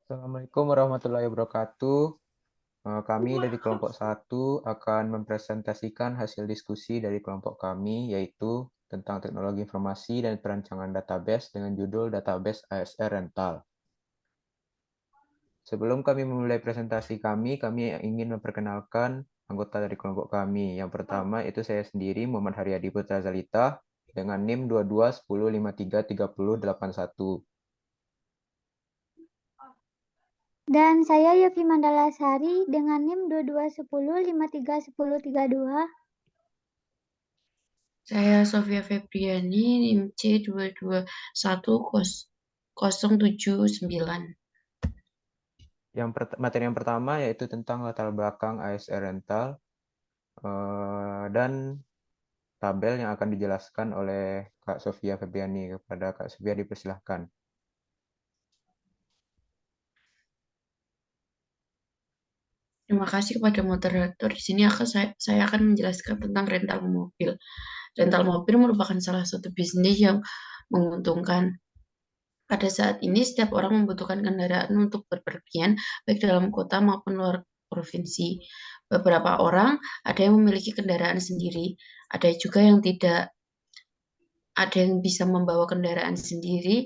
Assalamualaikum warahmatullahi wabarakatuh. Kami dari kelompok 1 akan mempresentasikan hasil diskusi dari kelompok kami, yaitu tentang teknologi informasi dan perancangan database dengan judul Database ASR Rental. Sebelum kami memulai presentasi kami ingin memperkenalkan anggota dari kelompok kami. Yang pertama itu saya sendiri, Muhammad Haryadi Putra Zalita, dengan NIM 2210533081. Dan saya Yofi Mandalasari dengan NIM 2210531032. Saya Sofia Febriani, NIM C221079. Materi yang pertama yaitu tentang latar belakang ASR Rental dan tabel yang akan dijelaskan oleh Kak Sofia Febriani. Kepada Kak Sofia dipersilahkan. Terima kasih kepada moderator. Di sini saya akan menjelaskan tentang rental mobil. Rental mobil merupakan salah satu bisnis yang menguntungkan. Pada saat ini, setiap orang membutuhkan kendaraan untuk berpergian, baik dalam kota maupun luar provinsi. Beberapa orang ada yang memiliki kendaraan sendiri, ada juga yang tidak. Ada yang bisa membawa kendaraan sendiri,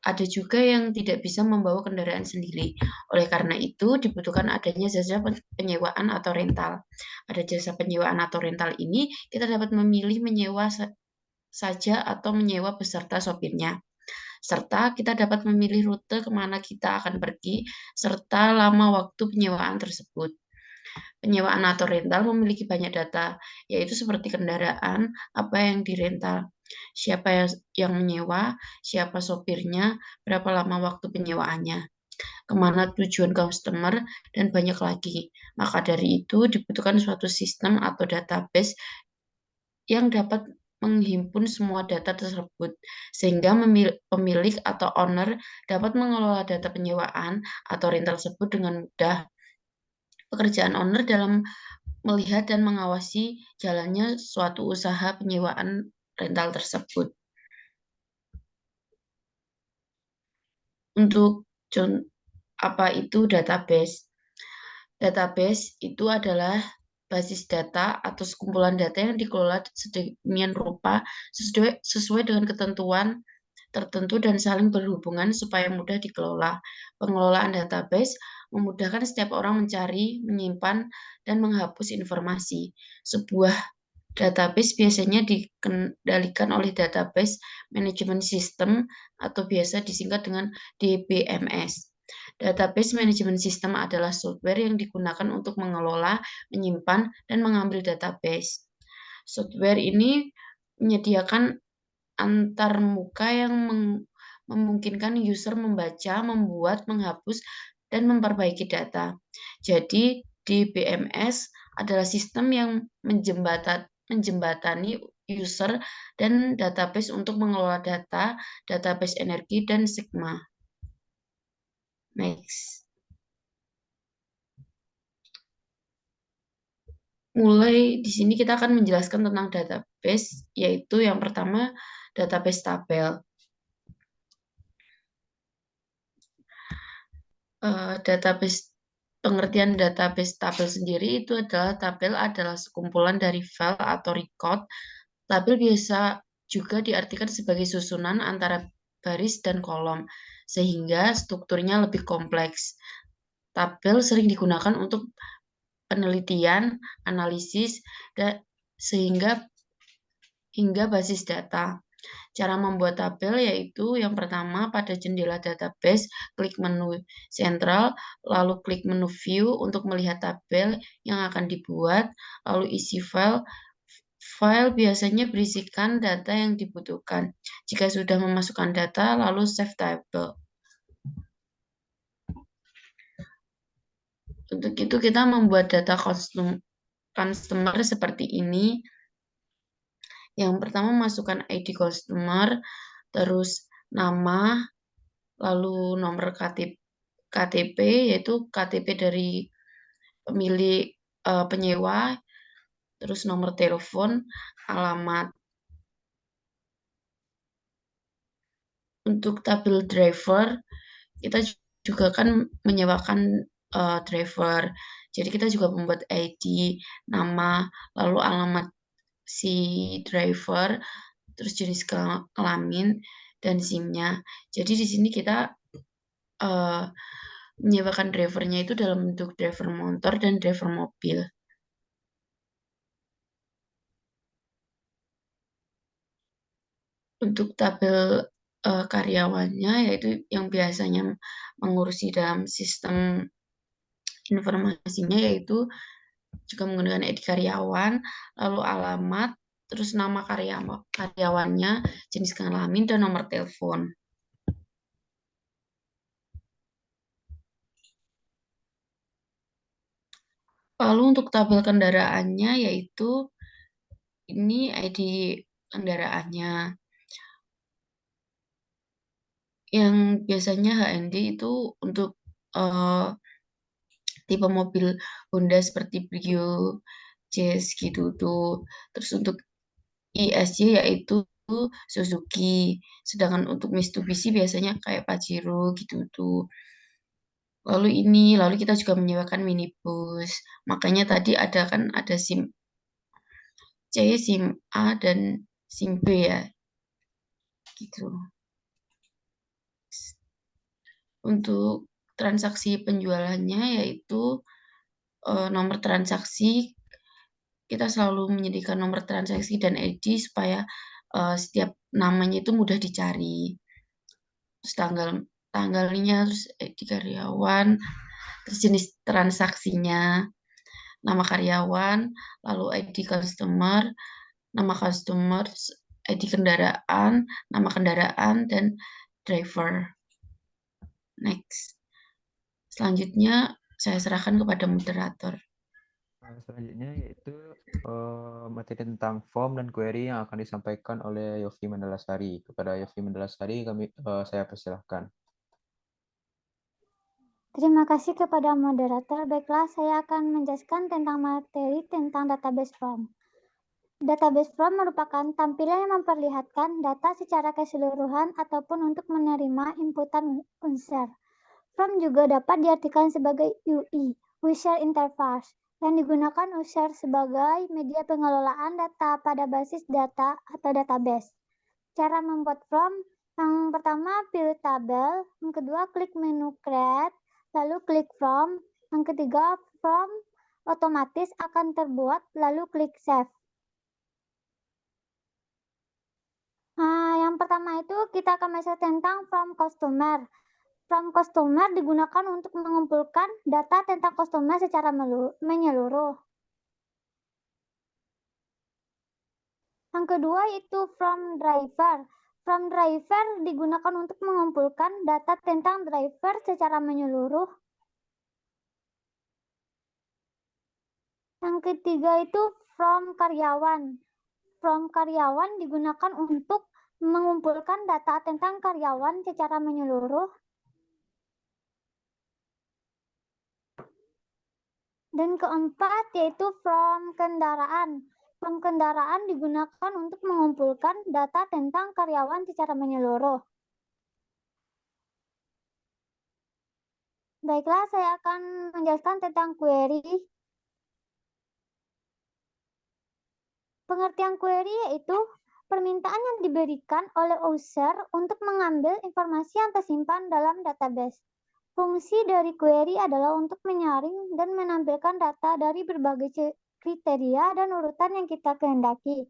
ada juga yang tidak bisa membawa kendaraan sendiri. Oleh karena itu, dibutuhkan adanya jasa penyewaan atau rental. Pada jasa penyewaan atau rental ini, kita dapat memilih menyewa saja atau menyewa beserta sopirnya. Serta kita dapat memilih rute kemana kita akan pergi, serta lama waktu penyewaan tersebut. Penyewaan atau rental memiliki banyak data, yaitu seperti kendaraan, apa yang dirental, siapa yang menyewa, siapa sopirnya, berapa lama waktu penyewaannya, kemana tujuan customer, dan banyak lagi. Maka dari itu dibutuhkan suatu sistem atau database yang dapat menghimpun semua data tersebut, sehingga pemilik atau owner dapat mengelola data penyewaan atau rental tersebut dengan mudah. Pekerjaan owner dalam melihat dan mengawasi jalannya suatu usaha penyewaan rental tersebut. Untuk apa itu database? Database itu adalah basis data atau sekumpulan data yang dikelola sedemikian rupa sesuai dengan ketentuan tertentu dan saling berhubungan supaya mudah dikelola. Pengelolaan database memudahkan setiap orang mencari, menyimpan, dan menghapus informasi. Sebuah database biasanya dikendalikan oleh Database Management System atau biasa disingkat dengan DBMS. Database Management System adalah software yang digunakan untuk mengelola, menyimpan, dan mengambil database. Software ini menyediakan antarmuka yang memungkinkan user membaca, membuat, menghapus, dan memperbaiki data. Jadi, DBMS adalah sistem yang menjembatani user dan database untuk mengelola data, database energi, dan Sigma. Next. Mulai di sini kita akan menjelaskan tentang database, yaitu yang pertama database tabel. Pengertian database tabel sendiri itu adalah tabel adalah sekumpulan dari file atau record. Tabel biasa juga diartikan sebagai susunan antara baris dan kolom, sehingga strukturnya lebih kompleks. Tabel sering digunakan untuk penelitian, analisis, dan sehingga hingga basis data. Cara membuat tabel yaitu yang pertama pada jendela database, klik menu sentral, lalu klik menu view untuk melihat tabel yang akan dibuat, lalu isi file. File biasanya berisikan data yang dibutuhkan. Jika sudah memasukkan data, lalu save table. Untuk itu kita membuat data customer seperti ini. Yang pertama masukkan ID customer, terus nama, lalu nomor KTP yaitu KTP dari pemilik penyewa, terus nomor telepon, alamat. Untuk tabel driver, kita juga kan menyewakan driver. Jadi kita juga membuat ID, nama, lalu alamat si driver, terus jenis kelamin dan SIM-nya. Jadi di sini kita menyewakan drivernya itu dalam bentuk driver motor dan driver mobil. Untuk tabel karyawannya, yaitu yang biasanya mengurusi dalam sistem informasinya, yaitu juga menggunakan ID karyawan, lalu alamat, terus nama karyawannya, jenis kelamin, dan nomor telepon. Lalu untuk tabel kendaraannya, yaitu ini ID kendaraannya. Yang biasanya HND itu untuk tipe mobil Honda seperti Brio, Jazz gitu tuh. Terus untuk ISY yaitu Suzuki. Sedangkan untuk Mitsubishi biasanya kayak Pajero gitu tuh. Lalu kita juga menyewakan minibus. Makanya tadi ada SIM C, SIM A, dan SIM B ya. Gitu. Untuk transaksi penjualannya yaitu nomor transaksi, kita selalu menyediakan nomor transaksi dan ID supaya setiap namanya itu mudah dicari. Terus tanggalnya, terus ID karyawan, terus jenis transaksinya, nama karyawan, lalu ID customer, nama customer, ID kendaraan, nama kendaraan, dan driver. Next. Selanjutnya saya serahkan kepada moderator. Selanjutnya yaitu materi tentang form dan query yang akan disampaikan oleh Yofi Mandalasari. Kepada Yofi Mandalasari saya persilahkan. Terima kasih kepada moderator. Baiklah, saya akan menjelaskan tentang materi tentang database form. Database form merupakan tampilan yang memperlihatkan data secara keseluruhan ataupun untuk menerima inputan unsur. Form juga dapat diartikan sebagai UI, User Interface, yang digunakan user sebagai media pengelolaan data pada basis data atau database. Cara membuat form, yang pertama pilih tabel, yang kedua klik menu Create, lalu klik Form, yang ketiga form otomatis akan terbuat, lalu klik Save. Yang pertama itu kita akan bahas tentang form customer. Form customer digunakan untuk mengumpulkan data tentang customer secara menyeluruh. Yang kedua itu form driver. Form driver digunakan untuk mengumpulkan data tentang driver secara menyeluruh. Yang ketiga itu form karyawan. Form karyawan digunakan untuk mengumpulkan data tentang karyawan secara menyeluruh. Dan keempat yaitu form kendaraan. Form kendaraan digunakan untuk mengumpulkan data tentang karyawan secara menyeluruh. Baiklah, saya akan menjelaskan tentang query. Pengertian query yaitu permintaan yang diberikan oleh user untuk mengambil informasi yang tersimpan dalam database. Fungsi dari query adalah untuk menyaring dan menampilkan data dari berbagai kriteria dan urutan yang kita kehendaki.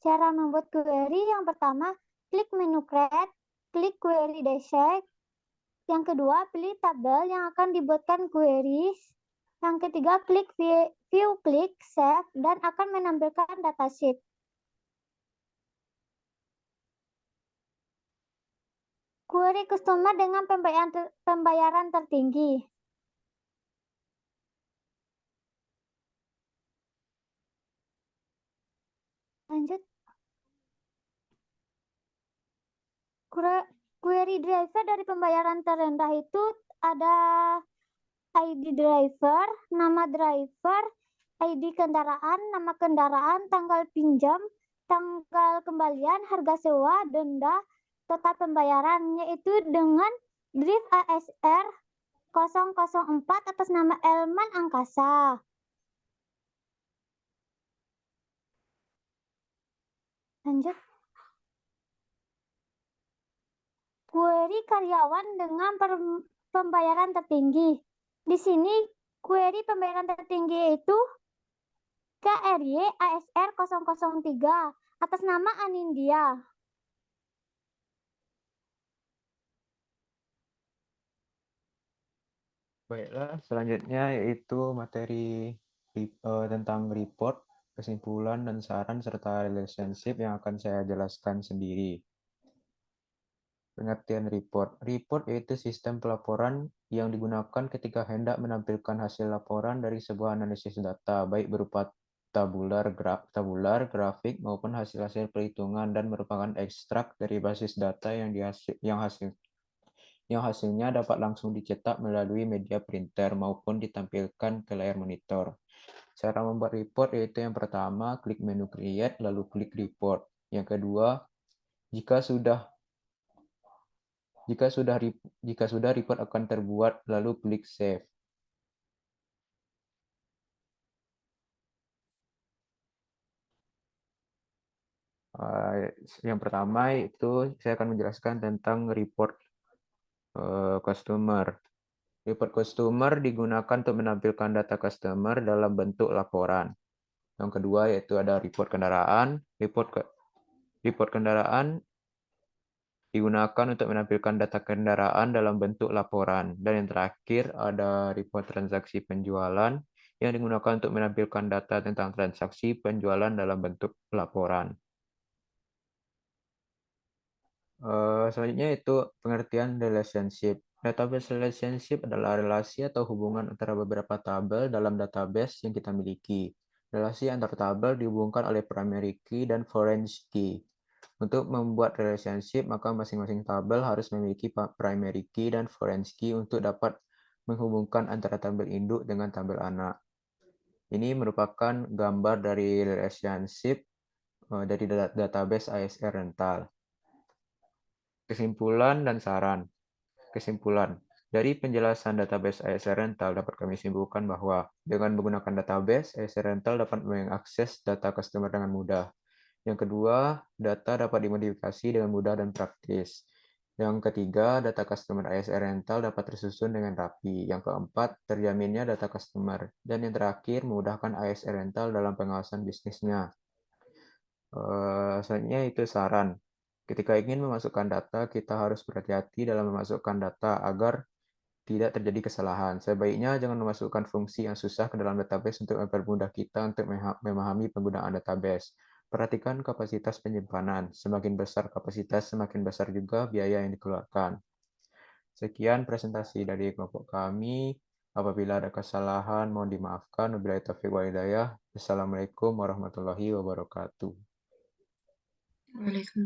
Cara membuat query yang pertama, klik menu Create, klik Query Dashboard. Yang kedua, pilih tabel yang akan dibuatkan queries. Yang ketiga, klik View, klik Save, dan akan menampilkan datasheet. Query customer dengan pembayaran tertinggi. Lanjut. Query driver dari pembayaran terendah itu ada ID driver, nama driver, ID kendaraan, nama kendaraan, tanggal pinjam, tanggal kembalian, harga sewa, denda, total pembayaran, yaitu dengan drift ASR, 004 atas nama Elman Angkasa. Lanjut. Query karyawan dengan pembayaran tertinggi. Di sini query pembayaran tertinggi itu KRY ASR 003 atas nama Anindya. Baiklah, selanjutnya yaitu materi tentang report, kesimpulan, dan saran, serta relationship yang akan saya jelaskan sendiri. Pengertian report. Report yaitu sistem pelaporan yang digunakan ketika hendak menampilkan hasil laporan dari sebuah analisis data, baik berupa tabular, grafik, maupun hasil-hasil perhitungan, dan merupakan ekstrak dari basis data yang hasilnya dapat langsung dicetak melalui media printer maupun ditampilkan ke layar monitor. Cara membuat report yaitu yang pertama, klik menu create, lalu klik report. Yang kedua, jika sudah report akan terbuat, lalu klik save. Yang pertama itu saya akan menjelaskan tentang report customer. Report customer digunakan untuk menampilkan data customer dalam bentuk laporan. Yang kedua yaitu ada report kendaraan. Report kendaraan digunakan untuk menampilkan data kendaraan dalam bentuk laporan. Dan yang terakhir ada report transaksi penjualan yang digunakan untuk menampilkan data tentang transaksi penjualan dalam bentuk laporan. Selanjutnya itu pengertian relationship. Database relationship adalah relasi atau hubungan antara beberapa tabel dalam database yang kita miliki. Relasi antar tabel dihubungkan oleh primary key dan foreign key. Untuk membuat relationship, maka masing-masing tabel harus memiliki primary key dan foreign key untuk dapat menghubungkan antara tabel induk dengan tabel anak. Ini merupakan gambar dari relationship dari database ASR Rental. Kesimpulan dan saran. Kesimpulan. Dari penjelasan database ASR Rental dapat kami simpulkan bahwa dengan menggunakan database, ASR Rental dapat mengakses data customer dengan mudah. Yang kedua, data dapat dimodifikasi dengan mudah dan praktis. Yang ketiga, data customer ASR Rental dapat tersusun dengan rapi. Yang keempat, terjaminnya data customer. Dan yang terakhir, memudahkan ASR Rental dalam pengawasan bisnisnya. Selanjutnya itu saran. Ketika ingin memasukkan data, kita harus berhati-hati dalam memasukkan data agar tidak terjadi kesalahan. Sebaiknya jangan memasukkan fungsi yang susah ke dalam database untuk mempermudah kita untuk memahami penggunaan database. Perhatikan kapasitas penyimpanan. Semakin besar kapasitas, semakin besar juga biaya yang dikeluarkan. Sekian presentasi dari kelompok kami. Apabila ada kesalahan, mohon dimaafkan. Wabillahi taufiq wal hidayah. Assalamualaikum warahmatullahi wabarakatuh. Waalaikumsalam.